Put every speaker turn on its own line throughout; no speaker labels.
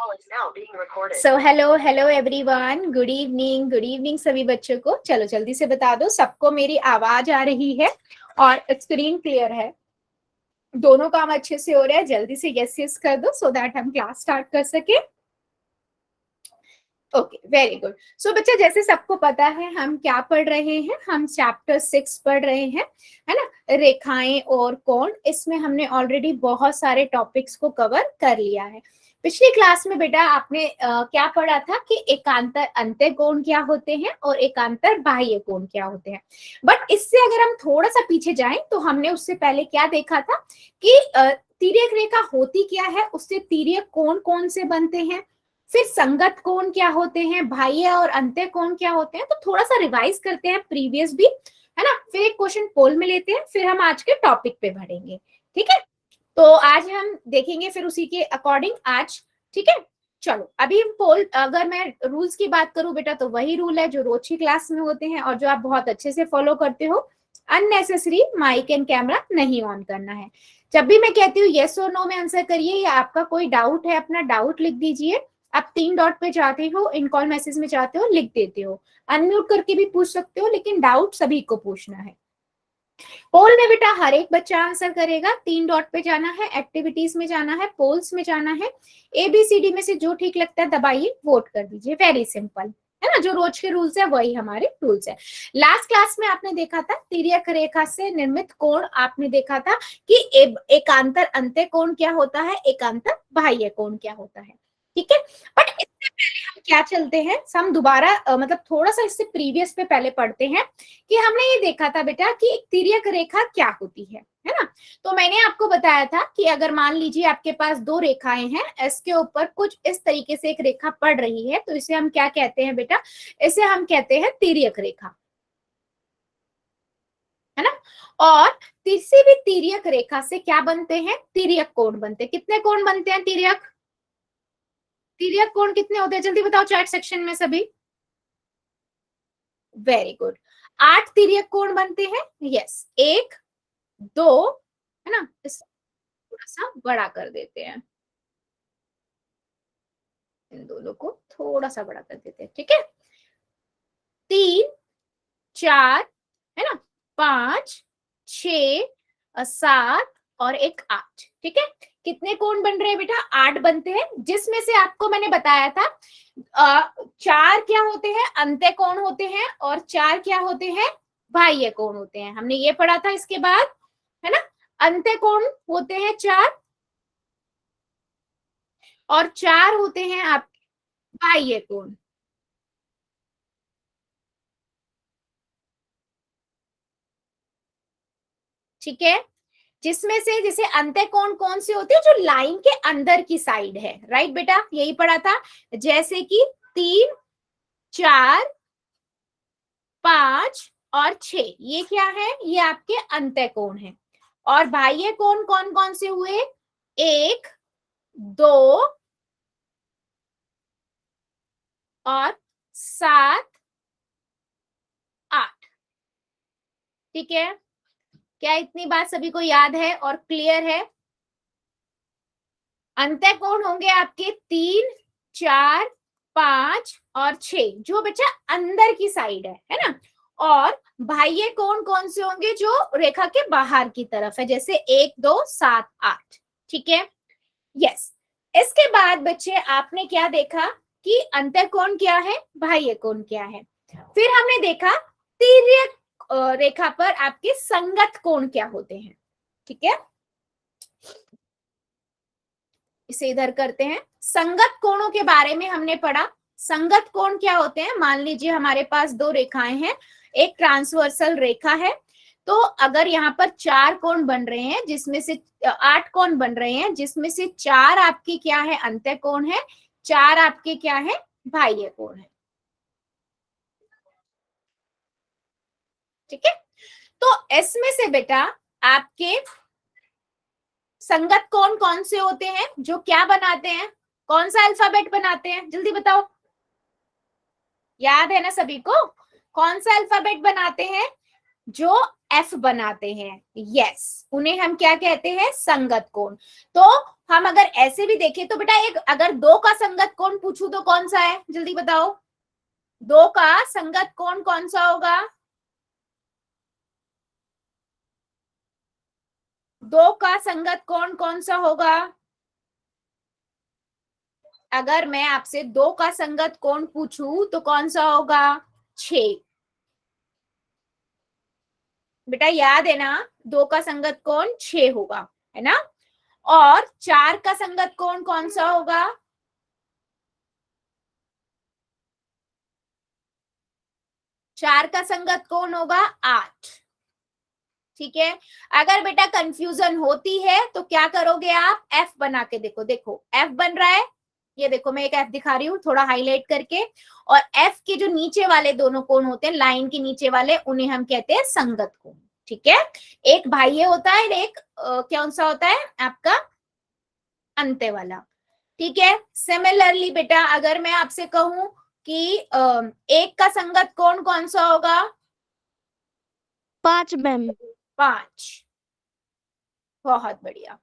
So hello everyone, good evening सभी बच्चों को। चलो जल्दी से बता दो सबको मेरी आवाज आ रही है और स्क्रीन क्लियर है, दोनों काम अच्छे से हो रहा है। जल्दी से यस यस कर दो सो दैट हम क्लास स्टार्ट कर सके। Okay, very good. सो बच्चा, जैसे सबको पता है हम क्या पढ़ रहे हैं, हम चैप्टर 6 पढ़ रहे हैं, है ना, रेखाएं और कोण। इसमें हमने ऑलरेडी बहुत सारे टॉपिक्स को कवर कर लिया है। पिछली क्लास में बेटा आपने क्या पढ़ा था कि एकांतर अंत्य कोण क्या होते हैं और एकांतर बाह्य कोण क्या होते हैं। बट इससे अगर हम थोड़ा सा पीछे जाएं तो हमने उससे पहले क्या देखा था कि तिर्यक रेखा होती क्या है, उससे तिर्यक कोण कौन से बनते हैं, फिर संगत कोण क्या होते हैं, बाह्य और अंत्य कोण क्या होते हैं। तो थोड़ा सा रिवाइज करते हैं प्रीवियस भी, है ना, फिर एक क्वेश्चन पोल में लेते हैं, फिर हम आज के टॉपिक पे बढ़ेंगे। ठीक है, तो आज हम देखेंगे फिर उसी के अकॉर्डिंग आज। ठीक है, चलो अभी पोल, अगर मैं रूल्स की बात करूं बेटा तो वही रूल है जो रोज की क्लास में होते हैं और जो आप बहुत अच्छे से फॉलो करते हो। अननेसेसरी माइक एंड कैमरा नहीं ऑन करना है। जब भी मैं कहती हूँ येस और नो में आंसर करिए, या आपका कोई डाउट है अपना डाउट लिख दीजिए। आप 3 डॉट पे जाते हो, इन कॉल मैसेज में जाते हो, लिख देते हो। अनम्यूट करके भी पूछ सकते हो, लेकिन डाउट सभी को पूछना है। पोल में बेटा हर एक बच्चा आंसर करेगा। 3 डॉट पे जाना है, एक्टिविटीज में जाना है, पोल्स में जाना है। ABCD में से जो ठीक लगता है दबाइए, वोट कर दीजिए। वेरी सिंपल, है ना, जो रोज के रूल्स है वही हमारे रूल्स है। लास्ट क्लास में आपने देखा था तिर्यक रेखा से निर्मित कोण, आपने देखा था कि एकांतर अंत्य कोण क्या होता है, एकांतर बाह्य कोण क्या होता है। ठीक है, बट इससे पहले हम क्या चलते हैं, हम दोबारा मतलब थोड़ा सा इससे प्रीवियस पे पहले पढ़ते हैं कि हमने ये देखा था बेटा कि एक तिर्यक रेखा क्या होती है ना। तो मैंने आपको बताया था कि अगर मान लीजिए आपके पास 2 रेखाएं हैं, इसके ऊपर कुछ इस तरीके से एक रेखा पड़ रही है, तो इसे हम क्या कहते हैं बेटा, इसे हम कहते हैं तिर्यक रेखा, है ना। और किसी भी तिर्यक रेखा से क्या बनते हैं, तिर्यक कोण बनते हैं। कितने कोण बनते हैं तिर्यक, तिर्यक कोण कितने होते हैं, जल्दी बताओ चैट सेक्शन में सभी। वेरी गुड, 8 तिर्यक कोण बनते हैं। यस, 1 2, है ना, इस थोड़ा सा बड़ा कर देते हैं, इन दोनों को थोड़ा सा बड़ा कर देते हैं। ठीक है, 3 4, है ना, 5 6 7 और एक 8। ठीक है, कितने कोण बन रहे हैं बेटा, 8 बनते हैं, जिसमें से आपको मैंने बताया था 4 क्या होते हैं, अंत्य कोण होते हैं, और 4 क्या होते हैं, बाह्य कोण होते हैं। हमने ये पढ़ा था। इसके बाद, है ना, अंत्य कोण होते हैं 4 और 4 होते हैं आप बाह्य कोण। ठीक है, जिसमें से जैसे अंत्य कोण कौन से होते हैं, जो लाइन के अंदर की साइड है। राइट बेटा, यही पढ़ा था। जैसे कि 3 4 5 और 6, ये क्या है, ये आपके अंत्य कोण है। और बाह्य कोण कौन कौन से हुए, 1 2 और 7 8। ठीक है, क्या इतनी बात सभी को याद है और क्लियर है। अंत्य कोण होंगे आपके 3 4 5 और 6, जो बच्चा अंदर की साइड है ना। और बाह्य कोण कौन से होंगे, जो रेखा के बाहर की तरफ है, जैसे 1 2 7 8। ठीक है, यस। इसके बाद बच्चे आपने क्या देखा कि अंत्य कोण क्या है, बाह्य कोण क्या है। फिर हमने देखा तिर्यक रेखा पर आपके संगत कोण क्या होते हैं। ठीक है, इसे इधर करते हैं। संगत कोणों के बारे में हमने पढ़ा। संगत कोण क्या होते हैं, मान लीजिए हमारे पास 2 रेखाएं हैं, एक ट्रांसवर्सल रेखा है। तो अगर यहाँ पर 4 कोण बन रहे हैं, जिसमें से 8 कोण बन रहे हैं, जिसमें से 4 आपके क्या है, अंत्य कोण है, 4 आपके क्या है, बाह्य कोण है। ठीक है, तो इसमें से बेटा आपके संगत कोण कौन से होते हैं, जो क्या बनाते हैं, कौन सा अल्फाबेट बनाते हैं, जल्दी बताओ। याद है ना सभी को, कौन सा अल्फाबेट बनाते हैं, जो एफ बनाते हैं, यस, उन्हें हम क्या कहते हैं, संगत कोण। तो हम अगर ऐसे भी देखें तो बेटा एक अगर दो का संगत कोण पूछूं तो कौन सा है, जल्दी बताओ, दो का संगत कोण कौन सा होगा, दो का संगत कोण कौन सा होगा, अगर मैं आपसे दो का संगत कोण पूछूं तो कौन सा होगा, 6। बेटा याद है ना, दो का संगत कोण 6 होगा, है ना। और 4 का संगत कोण कौन सा होगा, 4 का संगत कोण होगा 8। ठीक है, अगर बेटा कंफ्यूजन होती है तो क्या करोगे आप, एफ बना के देखो, देखो एफ बन रहा है, ये देखो मैं एक एफ दिखा रही हूँ थोड़ा हाईलाइट करके, और एफ के जो नीचे वाले दोनों कोण होते हैं, लाइन के नीचे वाले, उन्हें हम कहते हैं संगत कोण। ठीक है, एक बाह्य होता है, एक कौन सा होता है आपका, अंत्य वाला। ठीक है, सिमिलरली बेटा अगर मैं आपसे कहूं कि एक का संगत कोण कौन सा होगा,
5 मैम।
5, बहुत बढ़िया।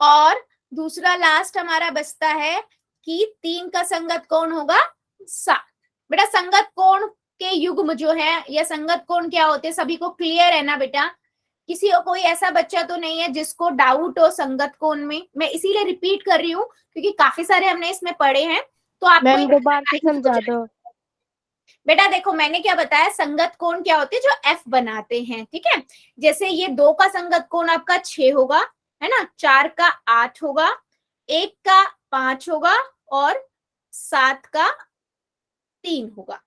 और दूसरा लास्ट हमारा बचता है कि 3 का संगत कोण होगा 7। बेटा संगत कोण के युग्म जो है या संगत कोण क्या होते हैं, सभी को क्लियर है ना बेटा, किसी को कोई ऐसा बच्चा तो नहीं है जिसको डाउट हो संगत कोण में, मैं इसीलिए रिपीट कर रही हूँ क्योंकि काफी सारे हमने इसमें पढ़े हैं, तो आपको
मैम
एक
दोबारा से समझा दो।
बेटा देखो मैंने क्या बताया, संगत कोण क्या होते हैं, जो एफ बनाते हैं। ठीक है, जैसे ये 2 का संगत कोण आपका 6 होगा, है ना, 4 का 8 होगा, 1 का 5 होगा, और 7 का 3 होगा।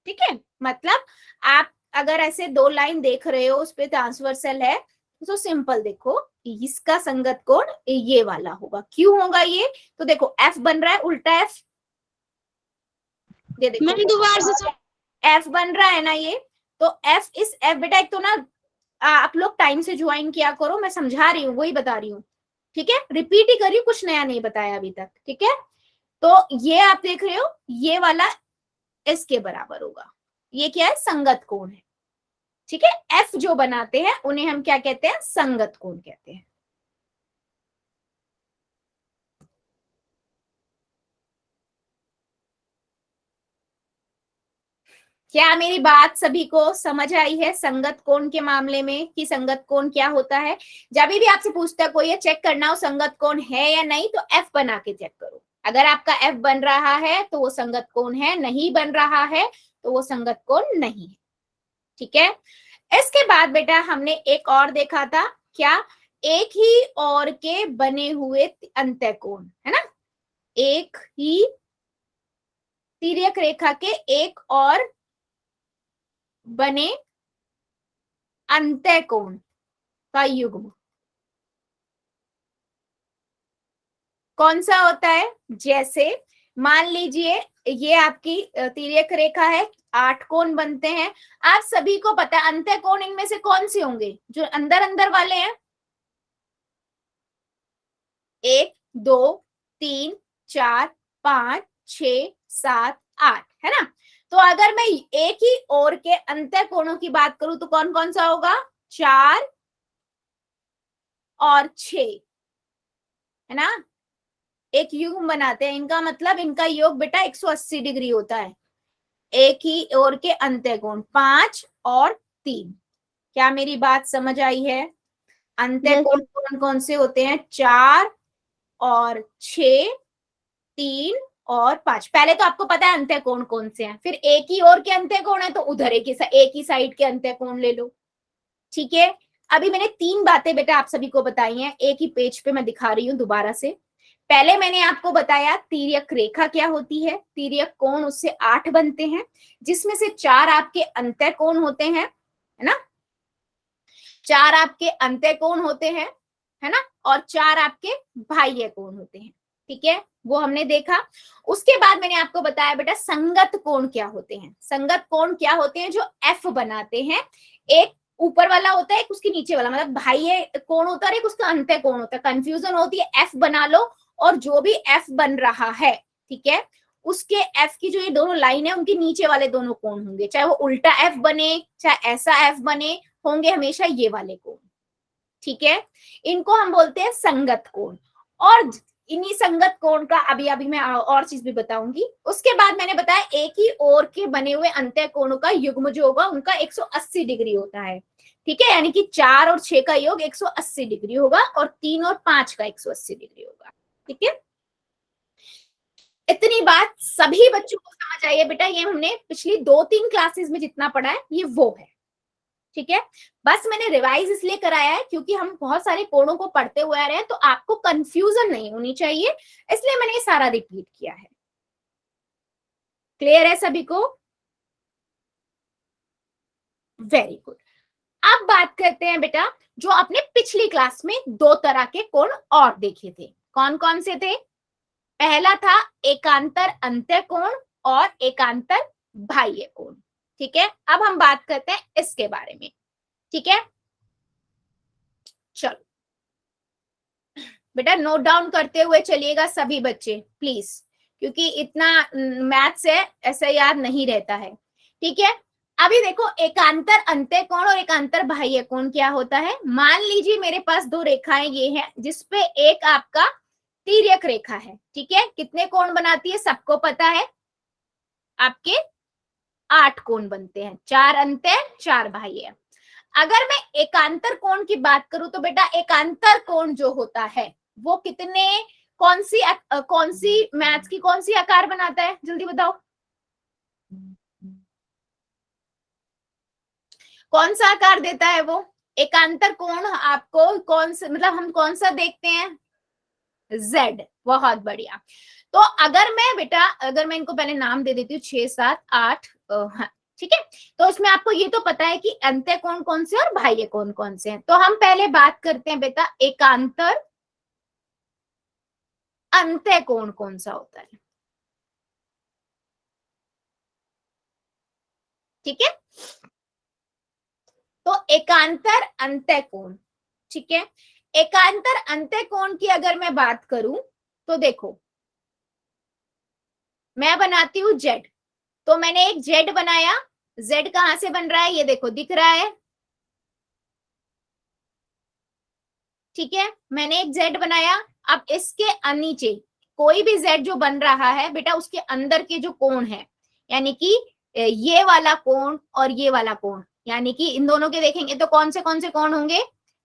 ठीक है, मतलब आप अगर ऐसे दो लाइन देख रहे हो उस पे ट्रांसवर्सल है, तो सिंपल देखो इसका संगत कोण ये वाला होगा, क्यों होगा ये, तो देखो एफ बन रहा है, उल्टा एफ, ये देखो
मैम दोबारा से
एफ बन रहा है ना ये, तो एफ इस एफ बेटा, एक तो ना आप लोग टाइम से ज्वाइन किया करो, मैं समझा रही हूँ वही बता रही हूँ। ठीक है, रिपीट ही करी हूँ, कुछ नया नहीं बताया अभी तक। ठीक है, तो ये आप देख रहे हो ये वाला इसके बराबर होगा, ये क्या है, संगत कोण है। ठीक है, एफ जो बनाते हैं उन्हें हम क्या कहते हैं, संगत कोण कहते हैं। क्या मेरी बात सभी को समझ आई है संगत कोण के मामले में, कि संगत कोण क्या होता है। जब भी आपसे पूछता है कोई, चेक करना हो संगत कोण है या नहीं, तो एफ बना के चेक करो, अगर आपका एफ बन रहा है तो वो संगत कोण है, नहीं बन रहा है तो वो संगत कोण नहीं है। ठीक है, इसके बाद बेटा हमने एक और देखा था, क्या, एक ही ओर के बने हुए अंतःकोण, है ना, एक ही तिर्यक रेखा के एक और बने अंतःकोण का युग्म कौन सा होता है। जैसे मान लीजिए ये आपकी तिर्यक रेखा है, 8 कोण बनते हैं, आप सभी को पता है अंतःकोण इनमें से कौन से होंगे, जो अंदर अंदर वाले हैं, 1 2 3 4 5 6 7 8, है ना। तो अगर मैं एक ही ओर के अंतःकोणों की बात करूं तो कौन कौन सा होगा, 4 और 6, है ना, एक युग्म बनाते हैं, इनका मतलब इनका योग बेटा 180 डिग्री होता है। एक ही ओर के अंतःकोण 5 और 3, क्या मेरी बात समझ आई है। अंतःकोण कौन कौन से होते हैं, 4 और 6, 3 और 5। पहले तो आपको पता है अंतःकोण कौन से हैं, फिर एक ही ओर के अंतःकोण है तो उधर एक ही साइड के अंतःकोण ले लो। ठीक है, अभी मैंने 3 बातें बेटा आप सभी को बताई हैं, एक ही पेज पे मैं दिखा रही हूँ दोबारा से। पहले मैंने आपको बताया तिर्यक रेखा क्या होती है, तिर्यक कोण उससे 8 बनते हैं, जिसमें से 4 आपके अंतःकोण होते हैं, है ना, 4 आपके अंतःकोण होते हैं, है ना, और 4 आपके बाह्य कोण होते हैं। ठीक है, वो हमने देखा। उसके बाद मैंने आपको बताया बेटा संगत कोण क्या होते हैं, संगत कोण क्या होते हैं, जो एफ बनाते हैं, एक ऊपर वाला होता है एक उसके नीचे वाला, मतलब बाह्य कोण होता है एक उसका अंतःकोण होता है, कंफ्यूजन होती है, एफ बना लो और जो भी एफ बन रहा है, ठीक है, उसके एफ की जो ये दोनों लाइन है उनके नीचे वाले दोनों कोण होंगे, चाहे वो उल्टा एफ बने चाहे ऐसा एफ बने, होंगे हमेशा ये वाले कोण। ठीक है, इनको हम बोलते हैं संगत कोण। और इन्हीं संगत कोण का अभी अभी मैं और चीज भी बताऊंगी। उसके बाद मैंने बताया एक ही ओर के बने हुए अंत्य कोणों का युग्म जो होगा उनका 180 डिग्री होता है। ठीक है, यानी कि 4 और 6 का योग 180 डिग्री होगा और 3 और 5 का 180 डिग्री होगा। ठीक है, इतनी बात सभी बच्चों को समझ आई है बेटा। ये हमने पिछली 2-3 क्लासेस में जितना पढ़ा है ये वो है। ठीक है, बस मैंने रिवाइज इसलिए कराया है क्योंकि हम बहुत सारे कोणों को पढ़ते हुए आ रहे हैं, तो आपको कंफ्यूजन नहीं होनी चाहिए, इसलिए मैंने ये सारा रिपीट किया है। क्लियर है सभी को? Very good. अब बात करते हैं बेटा, जो आपने पिछली क्लास में 2 तरह के कोण और देखे थे, कौन कौन से थे? पहला था एकांतर अंत्य कोण और एकांतर बाह्य कोण। ठीक है, अब हम बात करते हैं इसके बारे में। ठीक है, चलो बेटा नोट डाउन करते हुए चलिएगा सभी बच्चे प्लीज, क्योंकि इतना मैथ्स है ऐसा याद नहीं रहता है। ठीक है, अभी देखो एकांतर अंत्य कोण और एकांतर बाह्य कोण क्या होता है। मान लीजिए मेरे पास 2 रेखाएं ये हैं, जिसपे एक आपका तिर्यक रेखा है। ठीक है, कितने कोण बनाती है सबको पता है, आपके 8 कोण बनते हैं, 4 अंत्य 4 बाह्य। अगर मैं एकांतर कोण की बात करूं तो बेटा एकांतर कोण जो होता है वो कितने, कौन सी मैथ्स की कौन सी आकार बनाता है, जल्दी बताओ कौन सा आकार देता है वो एकांतर कोण आपको, कौन सा मतलब हम कौन सा देखते हैं, Z। बहुत बढ़िया। तो अगर मैं बेटा, अगर मैं इनको पहले नाम दे देती हूँ 6 7 8, हाँ ठीक है, तो इसमें आपको ये तो पता है कि अंत्य कोण कौन से और बाह्य कोण कौन से हैं। तो हम पहले बात करते हैं बेटा एकांतर अंत्य कोण कौन सा होता है। ठीक है, तो एकांतर अंत्य कोण, ठीक है, एकांतर अंत्य कोण की अगर मैं बात करूं तो देखो मैं बनाती हूं जेड, तो मैंने एक जेड बनाया, जेड कहां से बन रहा है ये देखो दिख रहा है। ठीक है, मैंने एक जेड बनाया, अब इसके नीचे कोई भी जेड जो बन रहा है बेटा उसके अंदर के जो कोण है, यानी कि ये वाला कोण और ये वाला कोण, यानी कि इन दोनों के देखेंगे तो कौन से कोण होंगे,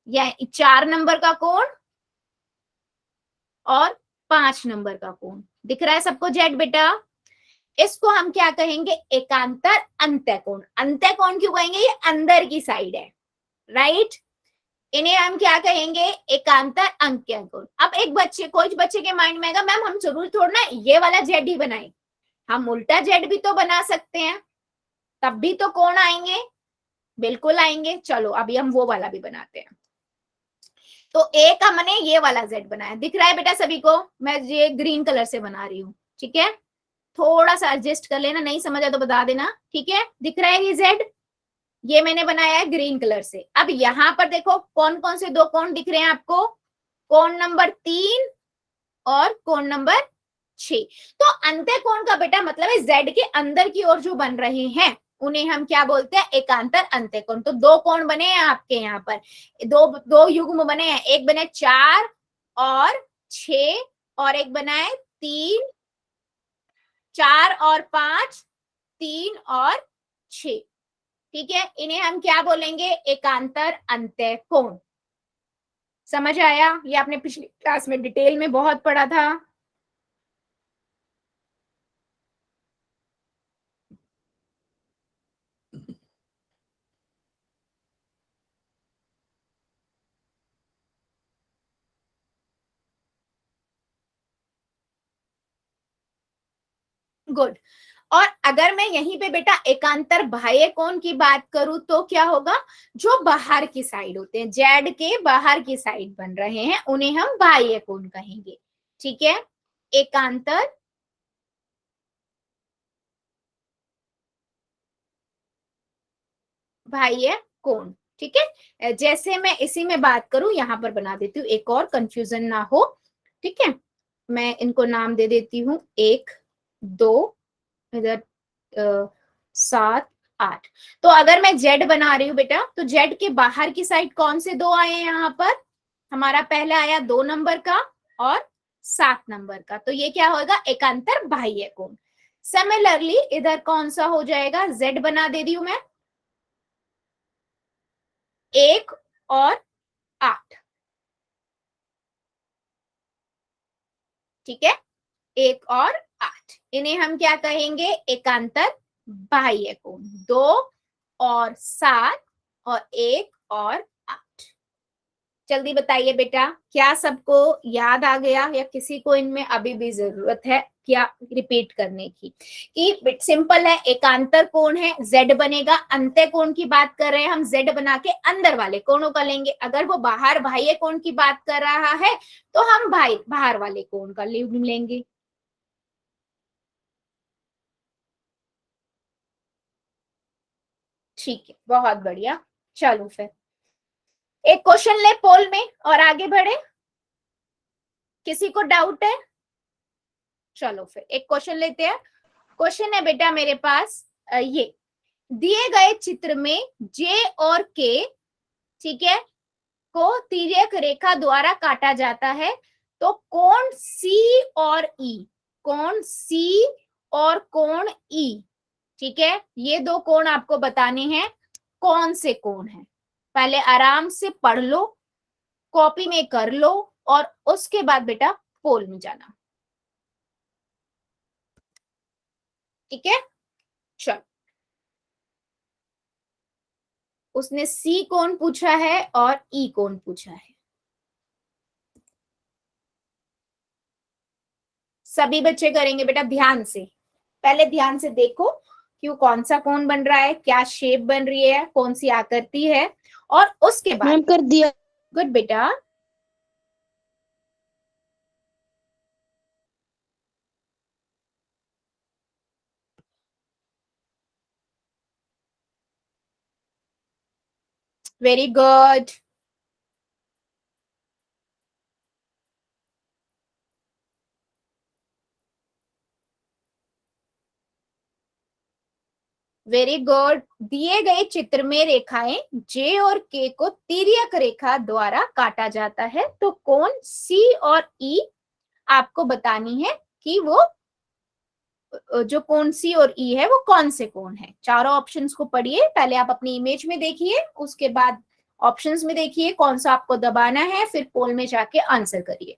या 4 नंबर का कोण और 5 नंबर का कोण दिख रहा है सबको जेड बेटा। इसको हम क्या कहेंगे, एकांतर अंत्य कोण। अंत्य कोण क्यों कहेंगे, ये अंदर की साइड है, राइट। इन्हें हम क्या कहेंगे, एकांतर अंत्य कोण। अब एक बच्चे, कोई बच्चे के माइंड में आएगा मैम हम जरूर थोड़ा ना ये वाला जेड ही बनाए, हम उल्टा जेड भी तो बना सकते हैं, तब भी तो कोण आएंगे, बिल्कुल आएंगे। चलो अभी हम वो वाला भी बनाते हैं। तो एक हमने ये वाला जेड बनाया, दिख रहा है बेटा सभी को, मैं ये ग्रीन कलर से बना रही हूँ। ठीक है, थोड़ा सा एडजस्ट कर लेना, नहीं समझ आया तो बता देना। ठीक है, दिख रहा है ये जेड, ये मैंने बनाया है ग्रीन कलर से। अब यहाँ पर देखो कौन कौन से 2 कोण दिख रहे हैं आपको, कोण नंबर 3 और कोण नंबर 6। तो अंत्य कोण का बेटा मतलब है जेड के अंदर की ओर जो बन रहे हैं उन्हें हम क्या बोलते हैं, एकांतर अंत्य कोण। तो 2 कोण बने हैं आपके यहाँ पर, दो युग्म बने हैं, एक बने 4 और 6 और एक बना है 3, 4 और 5, 3 और 6। ठीक है, इन्हें हम क्या बोलेंगे, एकांतर अंत्य कोण। समझ आया, ये आपने पिछली क्लास में डिटेल में बहुत पढ़ा था। गुड। और अगर मैं यहीं पे बेटा एकांतर बाह्य कोण की बात करूं तो क्या होगा, जो बाहर की साइड होते हैं, जेड के बाहर की साइड बन रहे हैं उन्हें हम बाह्य कोण कहेंगे। ठीक है, एकांतर बाह्य कोण। ठीक है, जैसे मैं इसी में बात करूं, यहां पर बना देती हूँ एक और, कंफ्यूजन ना हो। ठीक है, मैं इनको नाम दे देती हूँ 1 2, इधर 7, 8। तो अगर मैं जेड बना रही हूँ बेटा, तो जेड के बाहर की साइड कौन से 2 आए हैं यहाँ पर? हमारा पहला आया 2 नंबर का और 7 नंबर का, तो ये क्या होगा? एकांतर बाह्य कोण। सिमिलरली इधर कौन सा हो जाएगा? जेड बना दे रही हूं मैं, 1 और 8। ठीक है, 1 और 8, इन्हें हम क्या कहेंगे? एकांतर बाह्य कोण। 2 और 7 और 1 और 8। जल्दी बताइए बेटा, क्या सबको याद आ गया या किसी को इनमें अभी भी जरूरत है क्या रिपीट करने की? कि सिंपल है, एकांतर कोण है, जेड बनेगा। अंत्य कोण की बात कर रहे हैं हम, जेड बना के अंदर वाले कोणों का लेंगे। अगर वो बाहर बाह्य कोण की बात कर रहा है तो हम बाहर वाले कोण का लेंगे। ठीक है, बहुत बढ़िया। चलो फिर एक क्वेश्चन ले पोल में और आगे बढ़े। किसी को डाउट है? चलो फिर एक क्वेश्चन लेते हैं। क्वेश्चन है बेटा मेरे पास ये दिए गए चित्र में जे और के, ठीक है, को तिर्यक रेखा द्वारा काटा जाता है, तो कोण सी और ई, कोण सी और कोण ई, ठीक है, ये 2 कोण आपको बताने हैं। कौन से कोण है? पहले आराम से पढ़ लो, कॉपी में कर लो और उसके बाद बेटा पोल में जाना। ठीक है, चल। उसने सी कोण पूछा है और ई कोण पूछा है। सभी बच्चे करेंगे बेटा ध्यान से। पहले ध्यान से देखो क्यों, कौन सा कोण बन रहा है, क्या शेप बन रही है, कौन सी आकृति है, और उसके बाद
मैम कर दिया।
गुड बेटा। Very good. Very good. दिए गए चित्र में रेखाएं जे और के को तिर्यक रेखा द्वारा काटा जाता है, तो कोण सी और ई आपको बतानी है कि वो जो कोण सी और ई है वो कौन से कोण है। चारों ऑप्शंस को पढ़िए, पहले आप अपनी इमेज में देखिए, उसके बाद ऑप्शंस में देखिए कौन सा आपको दबाना है, फिर पोल में जाके आंसर करिए।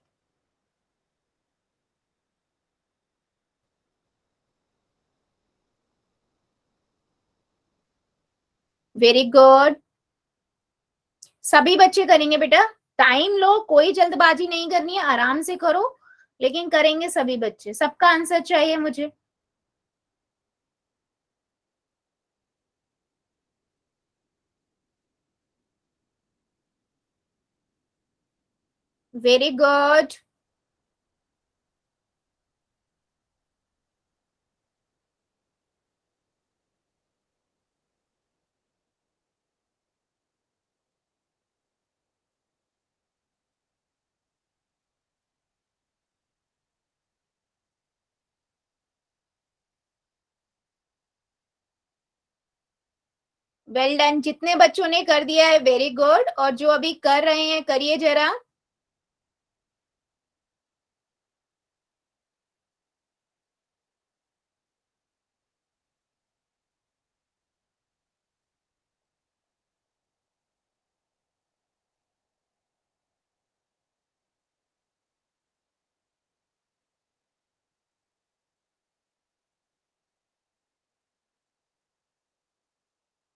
Very good. सभी बच्चे करेंगे बेटा, टाइम लो, कोई जल्दबाजी नहीं करनी है, आराम से करो, लेकिन करेंगे सभी बच्चे। सबका आंसर चाहिए मुझे। Very good. Well done. जितने बच्चों ने कर दिया है वेरी गुड, और जो अभी कर रहे हैं करिए जरा।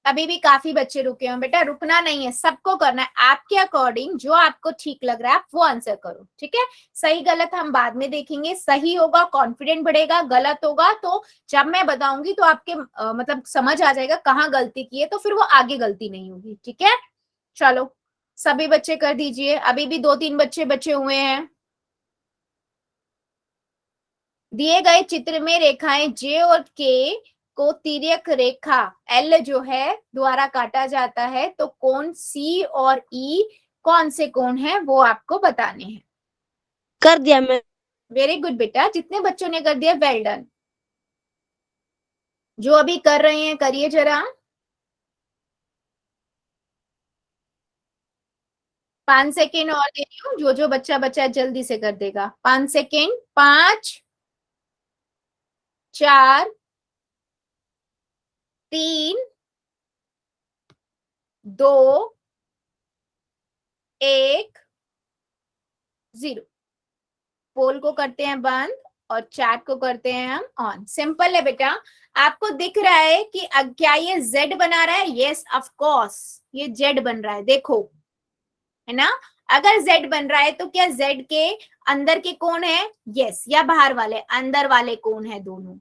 अभी भी काफी बच्चे रुके हैं बेटा, रुकना नहीं है, सबको करना है। आपके अकॉर्डिंग जो आपको ठीक लग रहा है आप वो आंसर करो। ठीक है, सही गलत हम बाद में देखेंगे। सही होगा कॉन्फिडेंट बढ़ेगा, गलत होगा तो जब मैं बताऊंगी तो आपके मतलब समझ आ जाएगा कहाँ गलती की है, तो फिर वो आगे गलती नहीं होगी। ठीक है, चलो सभी बच्चे कर दीजिए। अभी भी 2-3 बच्चे बचे हुए हैं। दिए गए चित्र में रेखाएं जे और के को तिर्यक रेखा एल जो है द्वारा काटा जाता है, तो कोण सी और ई कौन से कोण है वो आपको बताने हैं।
कर दिया मैं।
वेरी गुड बेटा, जितने बच्चों ने कर दिया वेल डन। जो अभी कर रहे हैं करिए जरा। 5 सेकेंड और दे रही हूँ, जो बच्चा बच्चा जल्दी से कर देगा। 5 सेकेंड। 5, 4, 3, 2, 1, 0। पोल को करते हैं बंद और चैट को करते हैं हम ऑन। सिंपल है बेटा। आपको दिख रहा है कि क्या ये जेड बना रहा है? यस ऑफ कोर्स, ये जेड बन रहा है, देखो, है ना। अगर जेड बन रहा है तो क्या जेड के अंदर के कौन है? यस, या बाहर वाले? अंदर वाले कौन है, दोनों,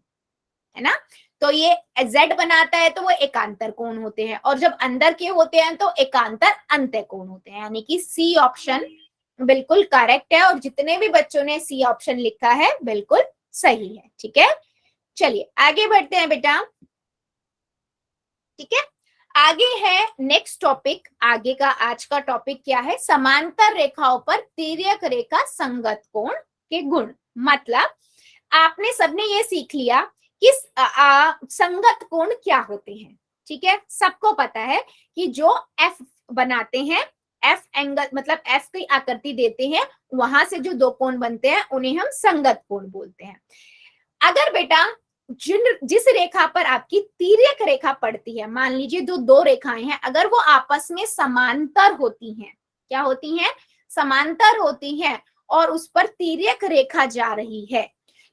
है ना। तो ये जेड बनाता है तो वो एकांतर कोण होते हैं, और जब अंदर के होते हैं तो एकांतर अंत्य कोण होते हैं, यानी कि सी ऑप्शन बिल्कुल करेक्ट है, और जितने भी बच्चों ने सी ऑप्शन लिखा है बिल्कुल सही है। ठीक है, चलिए आगे बढ़ते हैं बेटा। ठीक है, आगे है नेक्स्ट टॉपिक। आगे का आज का टॉपिक क्या है? समांतर रेखाओं पर तिर्यक रेखा संगत कोण के गुण। मतलब आपने सबने ये सीख लिया कि संगत कोण क्या होते हैं। ठीक है, सबको पता है कि जो एफ बनाते हैं, एफ एंगल मतलब एफ की आकृति देते हैं, वहां से जो दो कोण बनते हैं उन्हें हम संगत कोण बोलते हैं। अगर बेटा जिस रेखा पर आपकी तिर्यक रेखा पड़ती है, मान लीजिए दो रेखाएं हैं, अगर वो आपस में समांतर होती हैं, क्या होती हैं? समांतर होती हैं, और उस पर तिर्यक रेखा जा रही है,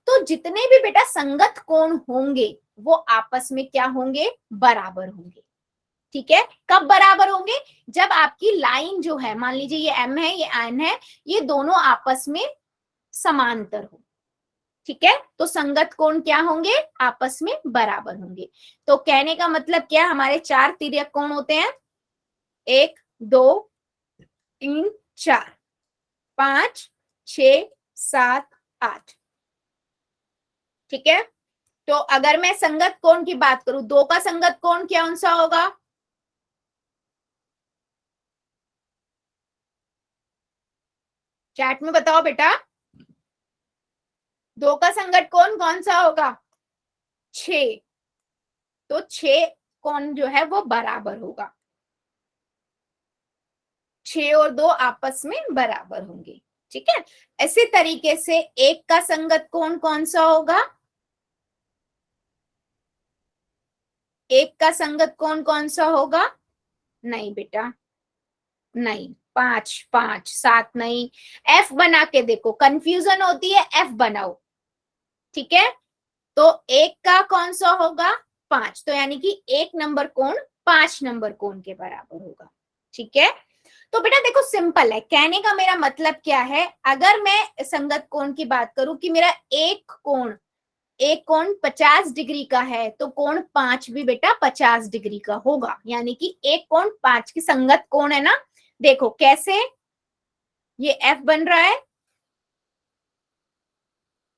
तो जितने भी बेटा संगत कोण होंगे वो आपस में क्या होंगे? बराबर होंगे। ठीक है, कब बराबर होंगे? जब आपकी लाइन जो है, मान लीजिए ये एम है, ये एन है, ये दोनों आपस में समांतर हो। ठीक है, तो संगत कोण क्या होंगे? आपस में बराबर होंगे। तो कहने का मतलब क्या? हमारे 4 तिर्यक कोण होते हैं, 1, 2, 3, 4, 5, 6, 7, 8। ठीक है, तो अगर मैं संगत कोण की बात करूं, 2 का संगत कोण कौन सा होगा? चैट में बताओ बेटा, 2 का संगत कोण कौन सा होगा? 6। तो 6 कोण जो है वो बराबर होगा, 6 और 2 आपस में बराबर होंगे। ठीक है, इसी तरीके से 1 का संगत कोण कौन सा होगा? 1 का संगत कोण कौन सा होगा? नहीं बेटा, नहीं, 5, 5, 7 नहीं। एफ बना के देखो, कंफ्यूजन होती है, एफ बनाओ। ठीक है, तो 1 का कौन सा होगा? 5, तो यानी कि 1 नंबर कोण 5 नंबर कोण के बराबर होगा। ठीक है, तो बेटा देखो सिंपल है, कहने का मेरा मतलब क्या है? अगर मैं संगत कोण की बात करूं कि मेरा एक कोण 50 डिग्री का है, तो कोण 5 भी बेटा 50 डिग्री का होगा, यानी कि एक कोण 5 की संगत कोण है ना। देखो कैसे ये एफ बन रहा है,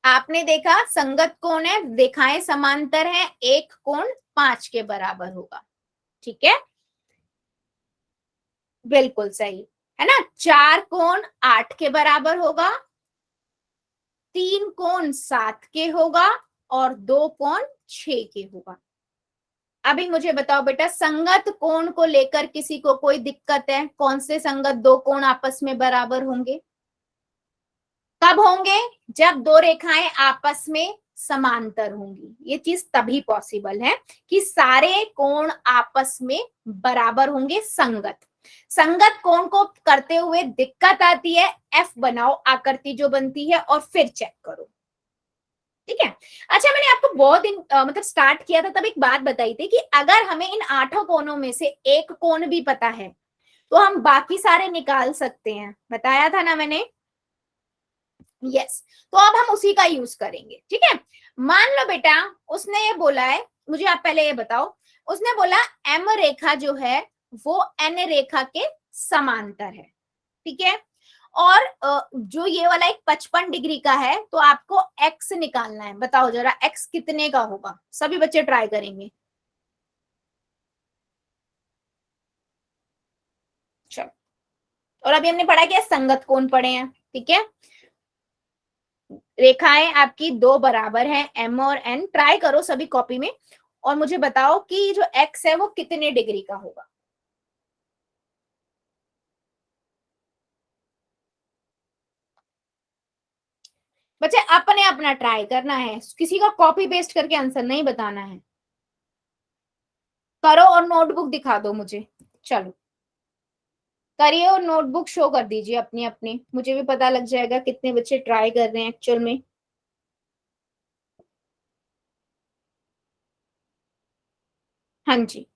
आपने देखा संगत कोण है, रेखाएं समांतर है, एक कोण 5 के बराबर होगा। ठीक है, बिल्कुल सही है ना। 4 कोण 8 के बराबर होगा, 3 कोण 7 के होगा, और 2 कोण 6 के होगा। अभी मुझे बताओ बेटा, संगत कोण को लेकर किसी को कोई दिक्कत है? कौन से संगत 2 कोण आपस में बराबर होंगे? कब होंगे? जब 2 रेखाएं आपस में समांतर होंगी। ये चीज तभी पॉसिबल है कि सारे कोण आपस में बराबर होंगे, संगत। संगत कोण को करते हुए दिक्कत आती है, एफ बनाओ आकृति जो बनती है और फिर चेक करो। ठीक है, अच्छा मैंने आपको बहुत दिन मतलब स्टार्ट किया था तब एक बात बताई थी कि अगर हमें इन 8 कोणों में से एक कोण भी पता है तो हम बाकी सारे निकाल सकते हैं, बताया था ना मैंने। यस, तो अब हम उसी का यूज करेंगे। ठीक है, मान लो बेटा उसने ये बोला है, मुझे आप पहले ये बताओ, उसने बोला एम रेखा जो है वो एन रेखा के समांतर है। ठीक है, और जो ये वाला एक 55 डिग्री का है, तो आपको एक्स निकालना है। बताओ जरा एक्स कितने का होगा? सभी बच्चे ट्राई करेंगे। चलो, और अभी हमने पढ़ा क्या? संगत कोण पढ़े हैं। ठीक है, रेखाएं आपकी 2 बराबर हैं, एम और एन, ट्राई करो सभी कॉपी में। और मुझे बताओ कि जो x है वो कितने डिग्री का होगा। बच्चे अपने अपना ट्राई करना है, किसी का कॉपी पेस्ट करके आंसर नहीं बताना है। करो और नोटबुक दिखा दो मुझे। चलो करिए और नोटबुक शो कर दीजिए अपनी अपनी, मुझे भी पता लग जाएगा कितने बच्चे ट्राई कर रहे हैं एक्चुअल में। हाँ जी,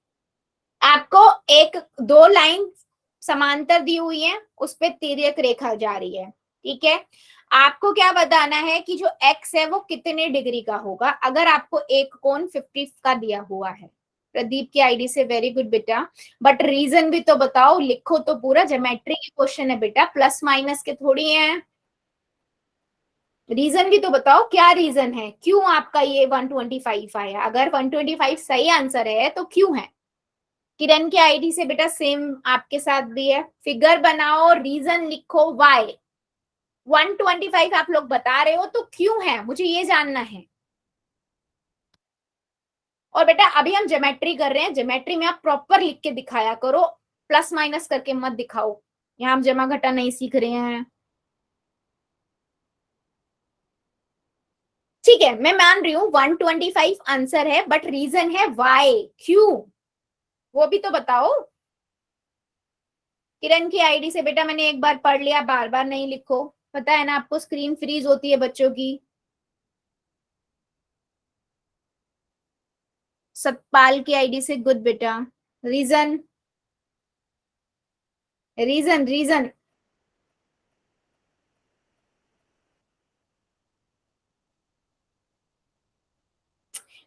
आपको एक दो लाइन समांतर दी हुई है, उस पे तिर्यक रेखा जा रही है, ठीक है। आपको क्या बताना है कि जो x है वो कितने डिग्री का होगा, अगर आपको एक कोण 50 का दिया हुआ है। प्रदीप की आईडी से वेरी गुड बेटा, बट रीजन भी तो बताओ, लिखो तो पूरा, ज्योमेट्री की क्वेश्चन है बेटा, प्लस माइनस के थोड़ी है। रीजन भी तो बताओ, क्या रीजन है, क्यों आपका ये 125 आया, अगर 125 सही आंसर है तो क्यों है। किरण की आईडी से बेटा सेम आपके साथ भी है, फिगर बनाओ, रीजन लिखो, वाई 125 आप लोग बता रहे हो तो क्यों है, मुझे ये जानना है। और बेटा अभी हम ज्योमेट्री कर रहे हैं, ज्योमेट्री में आप प्रॉपर लिख के दिखाया करो, प्लस माइनस करके मत दिखाओ, यहाँ हम जमा घटा नहीं सीख रहे हैं। ठीक है, मैं मान रही हूँ 125 आंसर है, बट रीजन है वाई, क्यों, वो भी तो बताओ। किरण की आईडी से बेटा मैंने एक बार पढ़ लिया, बार बार नहीं लिखो, पता है ना आपको, स्क्रीन फ्रीज होती है बच्चों की। सतपाल की आईडी से गुड बेटा, रीजन रीजन रीजन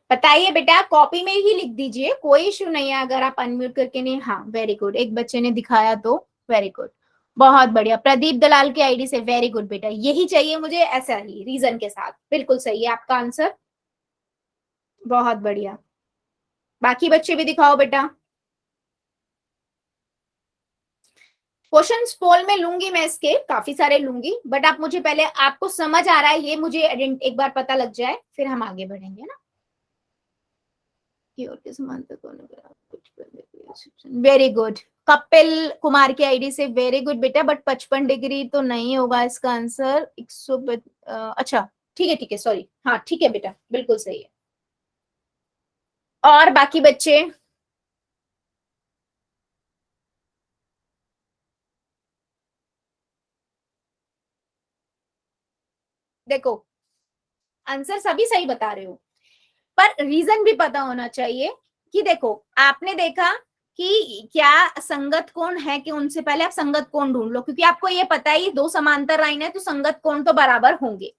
बताइए बेटा, कॉपी में ही लिख दीजिए, कोई इशू नहीं है अगर आप अनम्यूट करके नहीं। हाँ वेरी गुड, एक बच्चे ने दिखाया तो वेरी गुड, बहुत बढ़िया। प्रदीप दलाल की आईडी से वेरी गुड बेटा, यही चाहिए मुझे, ऐसा ही रीजन के साथ, बिल्कुल सही है आपका आंसर, बहुत बढ़िया। बाकी बच्चे भी दिखाओ बेटा। क्वेश्चंस पोल में लूंगी मैं, इसके काफी सारे लूंगी, बट आप मुझे पहले, आपको समझ आ रहा है ये मुझे एक बार पता लग जाए, फिर हम आगे बढ़ेंगे ना। की ओर के समांतर कोण वेरी गुड। कपिल कुमार की आईडी से वेरी गुड बेटा, बट 55 डिग्री तो नहीं होगा इसका आंसर, 100 अच्छा ठीक है सॉरी, हाँ ठीक है बेटा, बिल्कुल सही है। और बाकी बच्चे, देखो आंसर सभी सही बता रहे हो, पर रीजन भी पता होना चाहिए। कि देखो आपने देखा कि क्या संगत कोण है, कि उनसे पहले आप संगत कोण ढूंढ लो, क्योंकि आपको ये पता है ये दो समांतर लाइन है तो संगत कोण तो बराबर होंगे।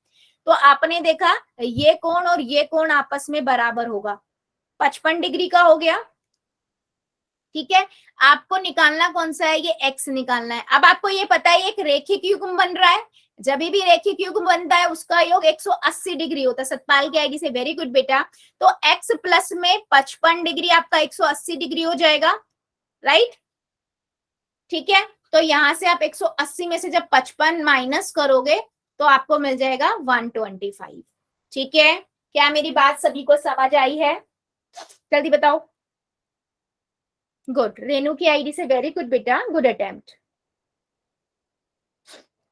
तो आपने देखा ये कोण और ये कोण आपस में बराबर होगा, 55 डिग्री का हो गया, ठीक है। आपको निकालना कौन सा है, ये एक्स निकालना है। अब आपको ये पता है एक रेखिक युग्म बन रहा है, जब भी रेखिक युग्म बनता है उसका योग 180 डिग्री होता है। सतपाल की आईडी से वेरी गुड बेटा, तो x प्लस में 55 डिग्री आपका 180 डिग्री हो जाएगा, राइट, ठीक है। तो यहां से आप 180 में से जब 55 माइनस करोगे तो आपको मिल जाएगा 125, ठीक है। क्या मेरी बात सभी को समझ आई है, जल्दी बताओ। गुड, रेनू की आईडी से वेरी गुड बेटा, गुड अटेम्प्ट,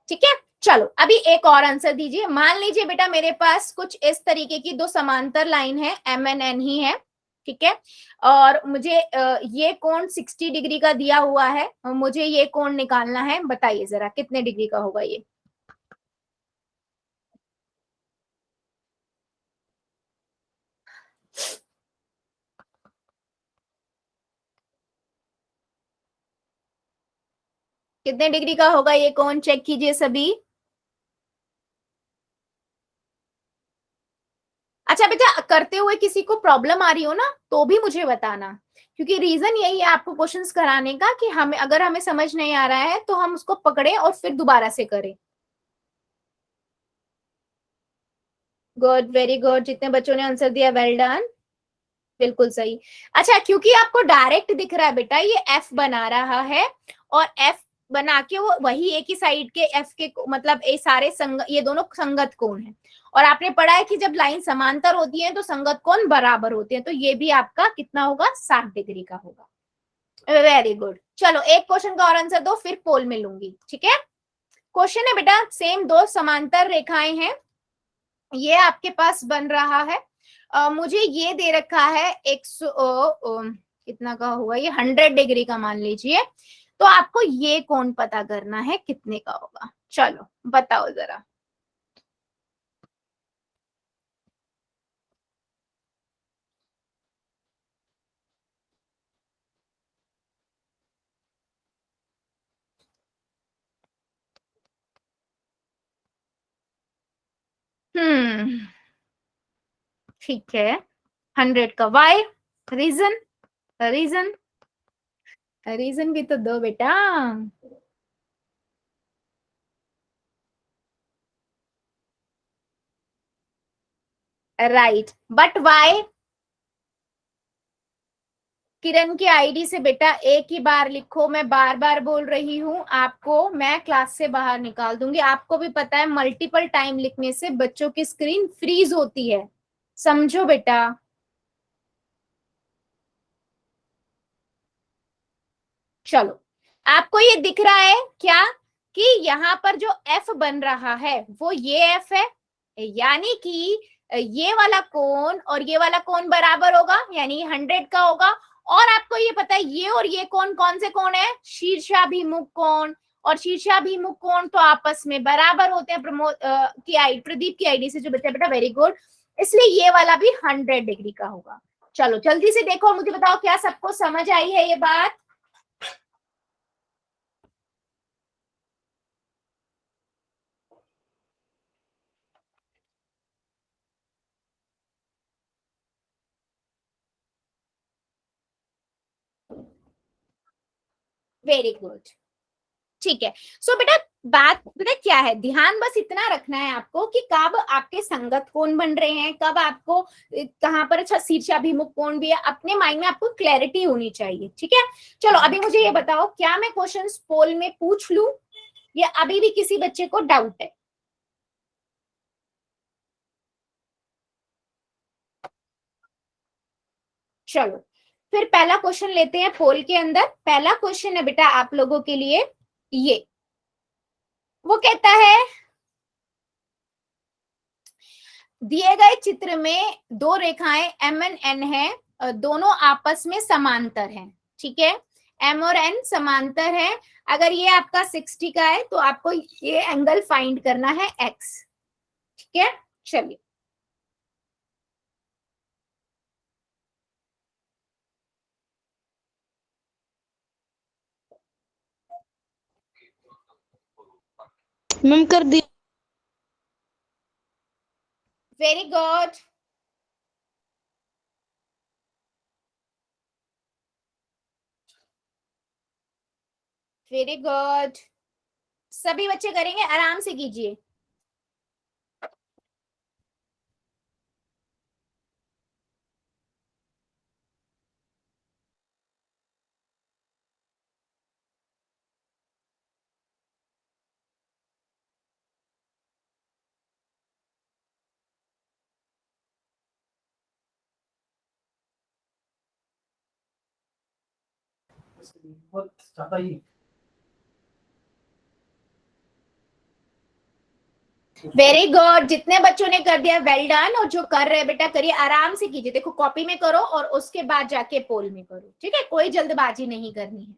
ठीक है। चलो अभी एक और आंसर दीजिए, मान लीजिए बेटा मेरे पास कुछ इस तरीके की दो समांतर लाइन है, एम एन एन ही है, ठीक है। और मुझे ये कोण 60 डिग्री का दिया हुआ है, मुझे ये कोण निकालना है, बताइए जरा कितने डिग्री का होगा ये। कितने डिग्री का होगा ये कोण, चेक कीजिए सभी। अच्छा बेटा, करते हुए किसी को प्रॉब्लम आ रही हो ना तो भी मुझे बताना, क्योंकि रीजन यही है आपको क्वेश्चंस कराने का, कि हमें अगर हमें समझ नहीं आ रहा है तो हम उसको पकड़े और फिर दोबारा से करें। गुड, वेरी गुड, जितने बच्चों ने आंसर दिया वेल डन, बिल्कुल सही। अच्छा, क्योंकि आपको डायरेक्ट दिख रहा है बेटा, ये एफ बना रहा है, और एफ बना के वो वही एक ही साइड के एफ के मतलब ये सारे ये दोनों संगत कोण है। और आपने पढ़ा है कि जब लाइन समांतर होती है तो संगत कोण बराबर होते हैं, तो ये भी आपका कितना होगा, 60 डिग्री का होगा। Very good. चलो एक क्वेश्चन का और आंसर दो, फिर पोल में लूंगी, ठीक है। क्वेश्चन है बेटा, सेम दो समांतर रेखाएं हैं, ये आपके पास बन रहा है। मुझे ये दे रखा है 100 कितना का हुआ ये, 100 डिग्री का मान लीजिए। तो आपको ये कोण पता करना है कितने का होगा। चलो बताओ जरा। ठीक है, 100 का वाई, रीजन, रीजन, रीजन भी तो दो बेटा। Right, but why? किरण की आईडी से बेटा एक ही बार लिखो, मैं बार बार बोल रही हूँ आपको, मैं क्लास से बाहर निकाल दूंगी। आपको भी पता है मल्टीपल टाइम लिखने से बच्चों की स्क्रीन फ्रीज होती है, समझो बेटा। चलो, आपको ये दिख रहा है क्या कि यहाँ पर जो एफ बन रहा है वो ये एफ है, यानी कि ये वाला कोण और ये वाला कोण बराबर होगा, यानी 100 का होगा। और आपको ये पता है ये और ये कोण कौन से कोण है, शीर्षाभिमुख कोण। और शीर्षाभिमुख कोण तो आपस में बराबर होते हैं। प्रदीप की आईडी से जो बच्चा, बेटा वेरी गुड, इसलिए ये वाला भी 100 डिग्री का होगा। चलो जल्दी से देखो, मुझे बताओ क्या सबको समझ आई है ये बात। वेरी गुड, ठीक है। सो बेटा बात पता क्या है, ध्यान बस इतना रखना है आपको कि कब आपके संगत कोण बन रहे हैं, कब आपको कहां पर अच्छा शीर्षाभिमुख कोण भी है, अपने माइंड में आपको क्लैरिटी होनी चाहिए, ठीक है। चलो अभी मुझे ये बताओ, क्या मैं क्वेश्चन पोल में पूछ लूं या अभी भी किसी बच्चे को डाउट है? चलो फिर पहला क्वेश्चन लेते हैं पोल के अंदर। पहला क्वेश्चन है बेटा आप लोगों के लिए ये, वो कहता है दिए गए चित्र में दो रेखाएं एम एंड एन है, दोनों आपस में समांतर हैं, ठीक है। एम और एन समांतर है। अगर ये आपका 60 का है तो आपको ये एंगल फाइंड करना है एक्स, ठीक है। चलिए
मैम कर दी।
वेरी गुड, वेरी गुड, सभी बच्चे करेंगे, आराम से कीजिए।
बहुत ज्यादा ही।
वेरी गुड, जितने बच्चों ने कर दिया वेल डन, और जो कर रहे हैं बेटा करिए, आराम से कीजिए। देखो कॉपी में करो और उसके बाद जाके पोल में करो, ठीक है, कोई जल्दबाजी नहीं करनी है।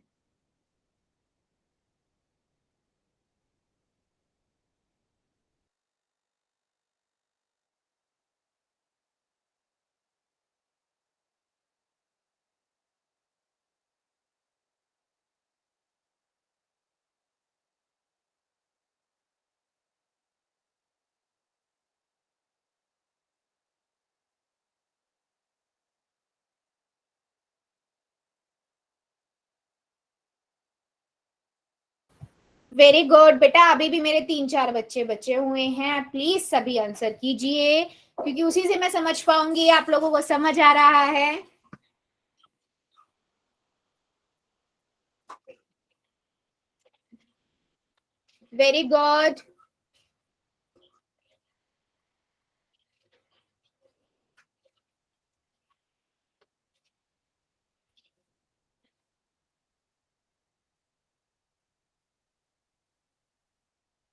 वेरी गुड बेटा, अभी भी मेरे 3-4 बच्चे बचे हुए हैं, प्लीज सभी आंसर कीजिए, क्योंकि उसी से मैं समझ पाऊंगी आप लोगों को समझ आ रहा है। Very good.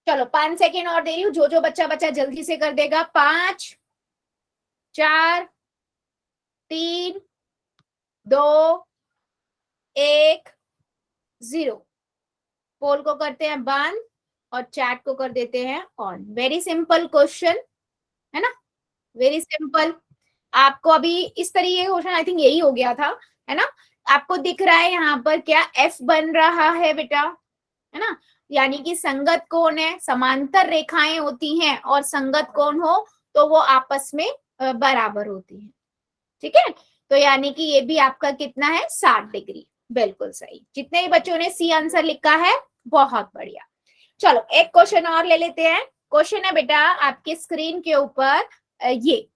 चलो 5 सेकेंड और दे रही हूँ, जो जो बच्चा बच्चा जल्दी से कर देगा। 5, 4, 3, 2, 1, 0। पोल को करते हैं बंद और चैट को कर देते हैं ऑन। वेरी सिंपल क्वेश्चन है ना, वेरी सिंपल। आपको अभी इस तरीके का क्वेश्चन आई थिंक यही हो गया था, है ना। आपको दिख रहा है यहाँ पर क्या एफ बन रहा है बेटा, है ना। यानी कि संगत कोण है, समांतर रेखाएं होती हैं और संगत कोण हो तो वो आपस में बराबर होती हैं। ठीक है, तो यानी कि ये भी आपका कितना है, 60 डिग्री। बिल्कुल सही। जितने भी बच्चों ने सी आंसर लिखा है बहुत बढ़िया। चलो एक क्वेश्चन और ले लेते हैं। क्वेश्चन है बेटा आपके स्क्रीन के ऊपर ये,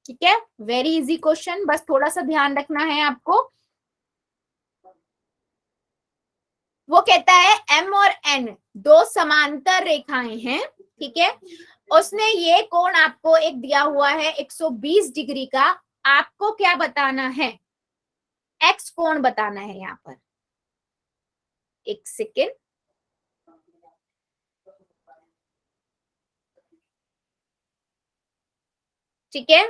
ठीक है, वेरी इजी क्वेश्चन, बस थोड़ा सा ध्यान रखना है आपको। वो कहता है एम और एन दो समांतर रेखाएं हैं, ठीक है। उसने ये कोण आपको एक दिया हुआ है 120 डिग्री का। आपको क्या बताना है, एक्स कोण बताना है यहाँ पर। एक सेकेंड, ठीक है।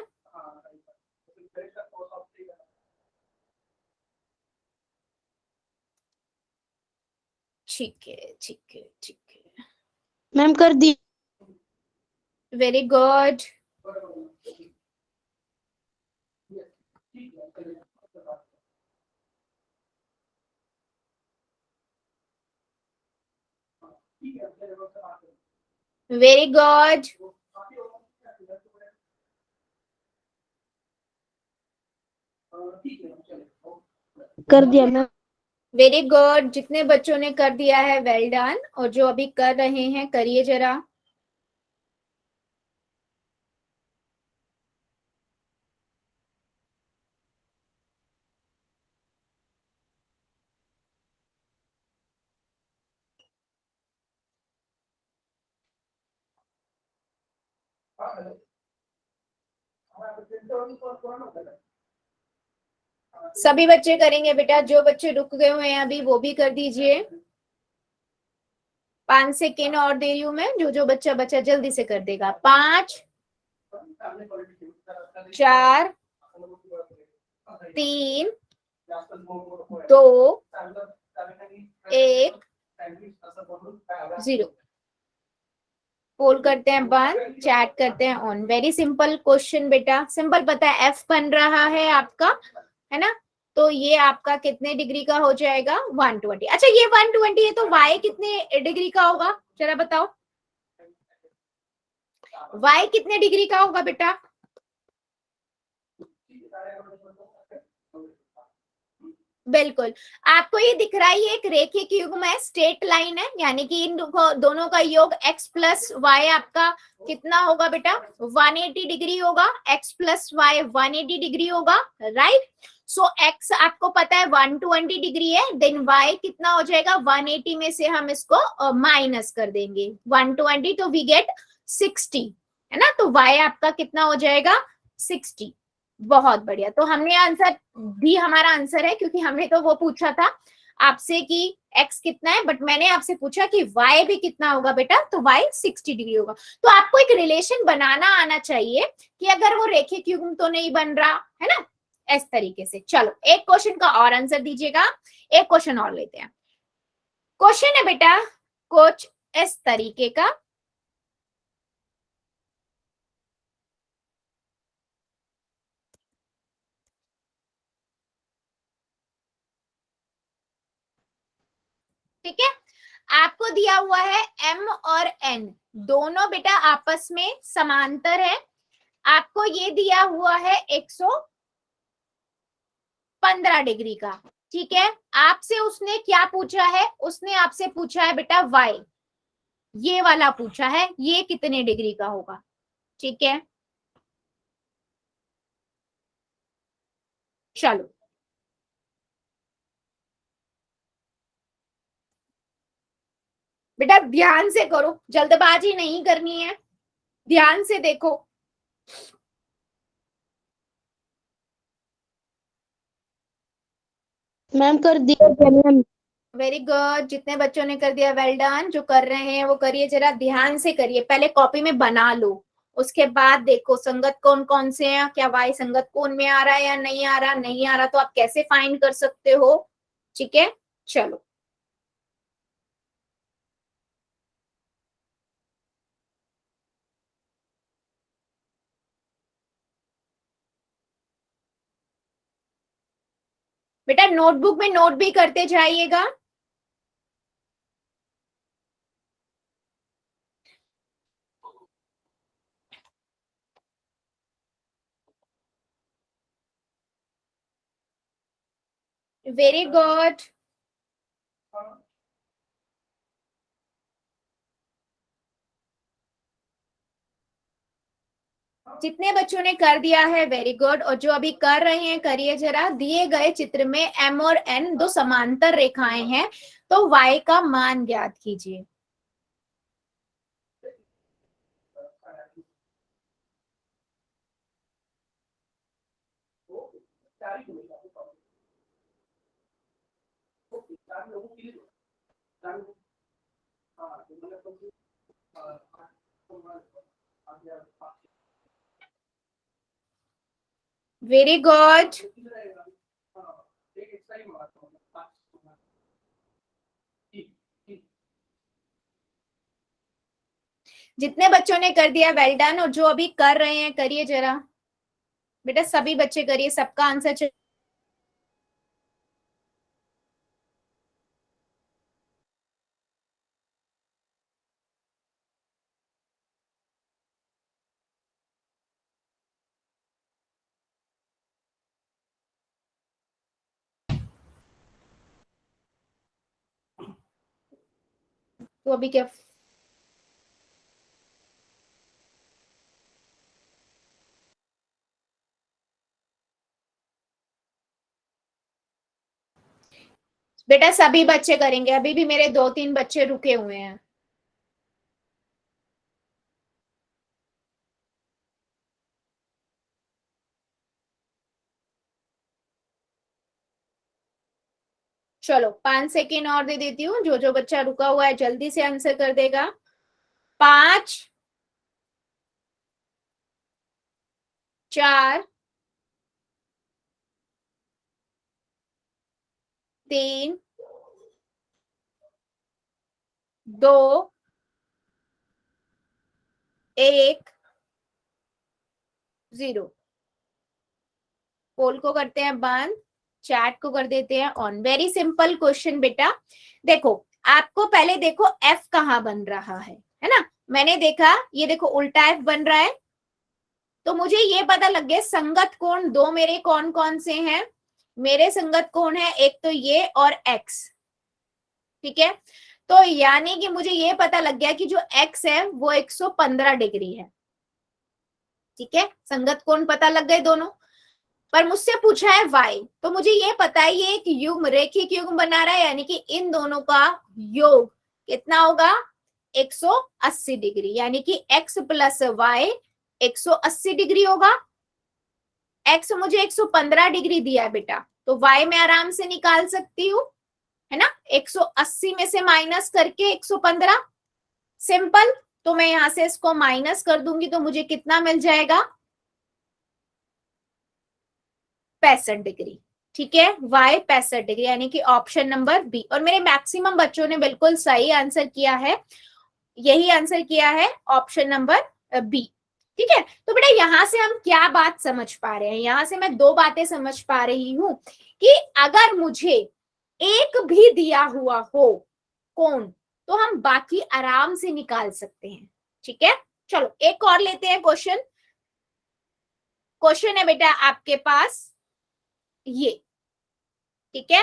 ठीक है ठीक है ठीक है,
मैम कर दी।
Very good. Very good.
कर दिया मैम।
Very good. जितने बच्चों ने कर दिया है वेल डन, और जो अभी कर रहे हैं करिए जरा। सभी बच्चे करेंगे बेटा, जो बच्चे रुक गए हुए हैं अभी वो भी कर दीजिए। 5 सेकेंड और दे रही हूं मैं, जो जो बच्चा बच्चा जल्दी से कर देगा। 5, 4, 3, 2, 1, 0। पोल करते हैं बंद, चैट करते हैं ऑन। वेरी सिंपल क्वेश्चन बेटा, सिंपल पता है, एफ बन रहा है आपका, है ना। तो ये आपका कितने डिग्री का हो जाएगा, 120। अच्छा ये 120 है तो वाई कितने डिग्री का होगा, जरा बताओ। वाई कितने डिग्री का होगा बेटा। बिल्कुल, आपको ये दिख रहा है, ये एक रेखिक युग्म है, स्ट्रेट लाइन है, यानी कि इन दोनों का योग x प्लस वाई आपका कितना होगा बेटा, 180 डिग्री होगा। x प्लस वाई 180 डिग्री होगा, राइट। सो x आपको पता है 120 डिग्री है, देन y कितना हो जाएगा, 180 में से हम इसको माइनस कर देंगे 120, तो वी गेट 60, है ना। तो y आपका कितना हो जाएगा, 60। बहुत बढ़िया, तो हमने आंसर भी, हमारा आंसर है, क्योंकि हमने तो वो पूछा था आपसे कि x कितना है, बट मैंने आपसे पूछा कि y भी कितना होगा बेटा, तो y 60 डिग्री होगा। तो आपको एक रिलेशन बनाना आना चाहिए कि अगर वो रेखिक युग्म तो नहीं बन रहा है ना, इस तरीके से। चलो एक क्वेश्चन का और आंसर दीजिएगा, एक क्वेश्चन और लेते हैं। क्वेश्चन है बेटा कुछ इस तरीके का, ठीक है। आपको दिया हुआ है m और n दोनों बेटा आपस में समांतर है। आपको ये दिया हुआ है 115 डिग्री का, ठीक है। आपसे उसने क्या पूछा है, उसने आपसे पूछा है बेटा y, ये वाला पूछा है, ये कितने डिग्री का होगा, ठीक है। चलो बेटा ध्यान से करो, जल्दबाजी नहीं करनी है, ध्यान से देखो।
मैम कर दिया मैम।
वेरी गुड, जितने बच्चों ने कर दिया वेल डन। जो कर रहे हैं वो करिए, जरा ध्यान से करिए, पहले कॉपी में बना लो, उसके बाद देखो संगत कौन कौन से हैं, क्या वाई संगत कौन में आ रहा है या नहीं आ रहा, नहीं आ रहा तो आप कैसे फाइंड कर सकते हो। ठीक है, चलो। बेटा नोटबुक में नोट भी करते जाइएगा। Very good. जितने बच्चों ने कर दिया है वेरी गुड, और जो अभी कर रहे हैं करिए जरा। दिए गए चित्र में एम और एन दो समांतर रेखाएं हैं, तो वाई का मान ज्ञात कीजिए। Very good. जितने बच्चों ने कर दिया वेल डन, और जो अभी कर रहे हैं करिए जरा। बेटा सभी बच्चे करिए, सबका आंसर तो अभी क्या। बेटा सभी बच्चे करेंगे, अभी भी मेरे 2-3 बच्चे रुके हुए हैं। चलो 5 सेकेंड और दे देती हूँ, जो जो बच्चा रुका हुआ है जल्दी से आंसर कर देगा। 5, 4, 3, 2, 1, 0। पोल को करते हैं बंद, चैट को कर देते हैं ऑन। वेरी सिंपल क्वेश्चन बेटा। देखो आपको पहले देखो एफ कहाँ बन रहा है ना। मैंने देखा ये देखो उल्टा एफ बन रहा है, तो मुझे ये पता लग गया संगत कोण दो मेरे कौन कौन से हैं। मेरे संगत कोण है एक तो ये और एक्स, ठीक है। तो यानी कि मुझे ये पता लग गया कि जो एक्स है वो 115 डिग्री है, ठीक है। संगत कोण पता लग गए दोनों। पर मुझसे पूछा है वाई, तो मुझे ये पता है ये एक युग्म, रेखिक युग्म बना रहा है, यानी कि इन दोनों का योग कितना होगा 180 डिग्री, यानी कि x प्लस वाई 180 डिग्री होगा। x मुझे 115 डिग्री दिया है बेटा, तो y मैं आराम से निकाल सकती हूँ, है ना। 180 में से माइनस करके 115, सिंपल। तो मैं यहां से इसको माइनस कर दूंगी तो मुझे कितना मिल जाएगा 65 डिग्री, ठीक है। y 65 डिग्री, यानी कि ऑप्शन नंबर बी। और मेरे मैक्सिमम बच्चों ने बिल्कुल सही आंसर किया है, यही आंसर किया है ऑप्शन नंबर बी, ठीक है। तो बेटा यहां से हम क्या बात समझ पा रहे हैं, यहां से मैं दो बातें समझ पा रही हूं कि अगर मुझे एक भी दिया हुआ हो कौन, तो हम बाकी आराम से निकाल सकते हैं, ठीक है। चलो एक और लेते हैं क्वेश्चन। क्वेश्चन है बेटा आपके पास ये, ठीक है।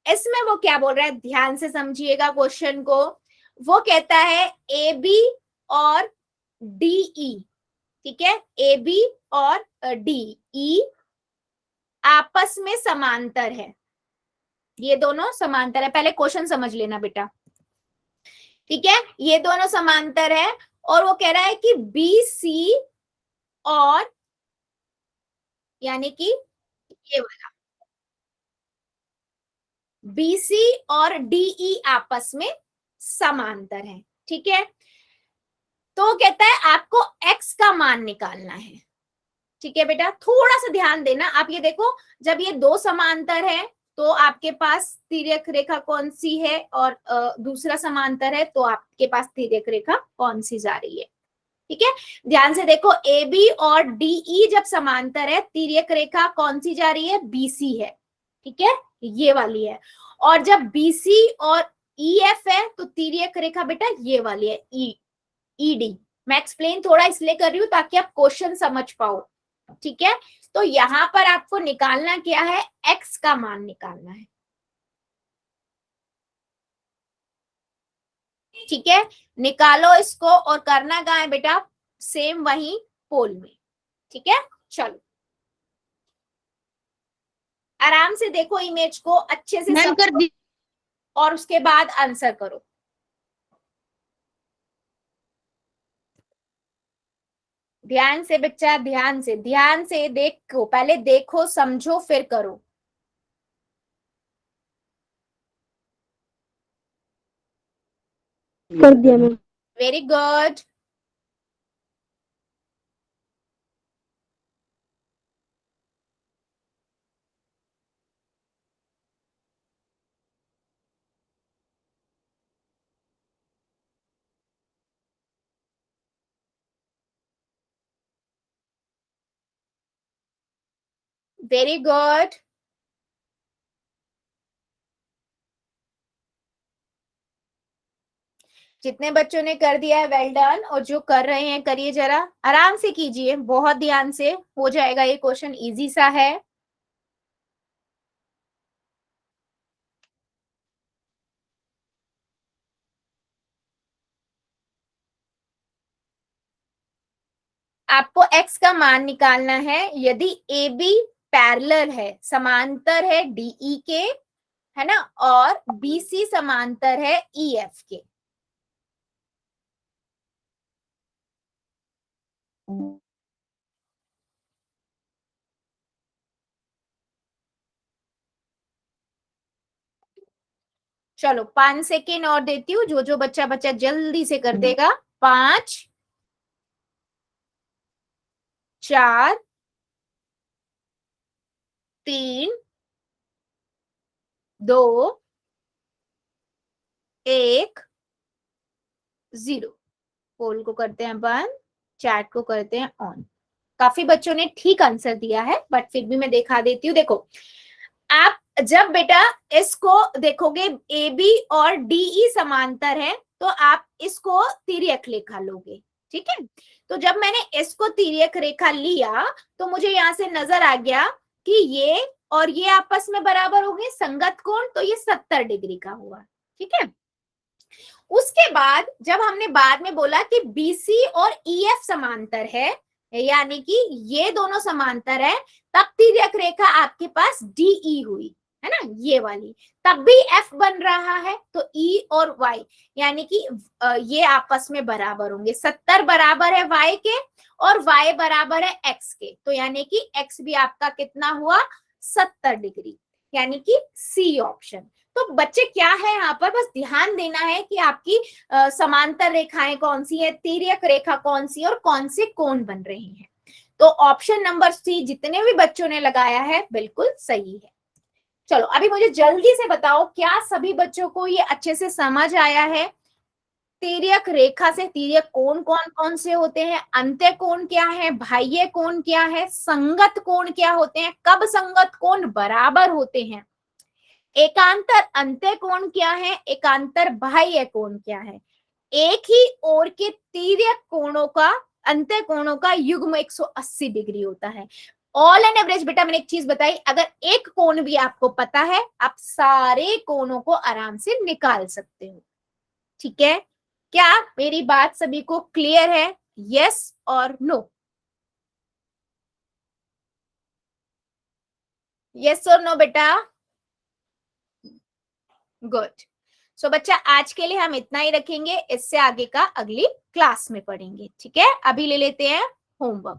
इसमें वो क्या बोल रहा है, ध्यान से समझिएगा क्वेश्चन को। वो कहता है ए बी और डीई, ठीक है। ए बी और डीई आपस में समांतर है, ये दोनों समांतर है। पहले क्वेश्चन समझ लेना बेटा। ठीक है, ये दोनों समांतर है और वो कह रहा है कि BC और यानी कि ये वाला BC और DE आपस में समांतर है। ठीक है, तो कहता है आपको x का मान निकालना है। ठीक है बेटा, थोड़ा सा ध्यान देना। आप ये देखो, जब ये दो समांतर है तो आपके पास तिर्यक रेखा कौन सी है और दूसरा समांतर है तो आपके पास तिर्यक रेखा कौन सी जा रही है। ठीक है, ध्यान से देखो, AB और DE जब समांतर है, तिर्यक रेखा कौन सी जा रही है, BC है। ठीक है, ये वाली है। और जब BC और EF है तो तिर्यक रेखा बेटा ये वाली है, ED। मैं एक्सप्लेन थोड़ा इसलिए कर रही हूं ताकि आप क्वेश्चन समझ पाओ। ठीक है, तो यहां पर आपको निकालना क्या है, x का मान निकालना है। ठीक है, निकालो इसको और करना कहाँ है बेटा, सेम वही पोल में। ठीक है, चलो आराम से देखो इमेज को अच्छे से
मैम कर
समझो
दी।
और उसके बाद आंसर करो। ध्यान से बच्चा, ध्यान से देखो, पहले देखो समझो फिर करो।
कर दिया ma'am.
Very good. Very good. जितने बच्चों ने कर दिया है वेल डन, और जो कर रहे हैं करिए, जरा आराम से कीजिए, बहुत ध्यान से, हो जाएगा, ये क्वेश्चन इजी सा है। आपको x का मान निकालना है। यदि AB पैरेलल है, समांतर है DE के, है ना, और BC समांतर है EF के। चलो 5 सेकेंड और देती हूँ, जो जो बच्चा बच्चा जल्दी से कर देगा। 5, 4, 3, 2, 1, 0। पोल को करते हैं बंद, चैट को करते हैं ऑन। काफी बच्चों ने ठीक आंसर दिया है, बट फिर भी मैं दिखा देती हूँ। देखो, आप जब बेटा इसको देखोगे, ए बी और डीई समांतर है, तो आप इसको तिर्यक रेखा लोगे। ठीक है, तो जब मैंने इसको तिर्यक रेखा लिया तो मुझे यहां से नजर आ गया कि ये और ये आपस में बराबर हो गए, संगत कोण, तो ये 70 डिग्री का हुआ। ठीक है, उसके बाद जब हमने बाद में बोला कि BC और EF समांतर है, यानी कि ये दोनों समांतर है, तब तिर्यक रेखा आपके पास DE हुई, है ना, ये वाली। तब भी F बन रहा है, तो E और Y यानी कि ये आपस में बराबर होंगे। 70 बराबर है Y के और Y बराबर है X के, तो यानी कि X भी आपका कितना हुआ, 70 डिग्री, यानी कि C ऑप्शन। तो बच्चे क्या है यहाँ पर, बस ध्यान देना है कि आपकी समांतर रेखाएं कौन सी है, तिर्यक रेखा कौन सी है और कौन से कोण बन रहे हैं। तो ऑप्शन नंबर C जितने भी बच्चों ने लगाया है बिल्कुल सही है। चलो अभी मुझे जल्दी से बताओ, क्या सभी बच्चों को ये अच्छे से समझ आया है? तिर्यक रेखा से तिर्यक कोण कौन कौन से होते हैं, अंत्य कोण क्या है, बाह्य कोण क्या है, संगत कोण क्या होते हैं, कब संगत कोण बराबर होते हैं, एकांतर अंत्य कोण क्या है, एकांतर बाह्य कोण क्या है, एक ही ओर के तिर्यक कोणों का, अंत्य कोणों का युग्म 180 डिग्री होता है। ऑल एंड एवरेज बेटा मैंने एक चीज बताई, अगर एक कोण भी आपको पता है, आप सारे कोणों को आराम से निकाल सकते हो। ठीक है, क्या मेरी बात सभी को क्लियर है, यस और नो? यस और नो बेटा? गुड। सो बच्चा आज के लिए हम इतना ही रखेंगे, इससे आगे का अगली क्लास में पढ़ेंगे, ठीक है। अभी ले लेते हैं होमवर्क।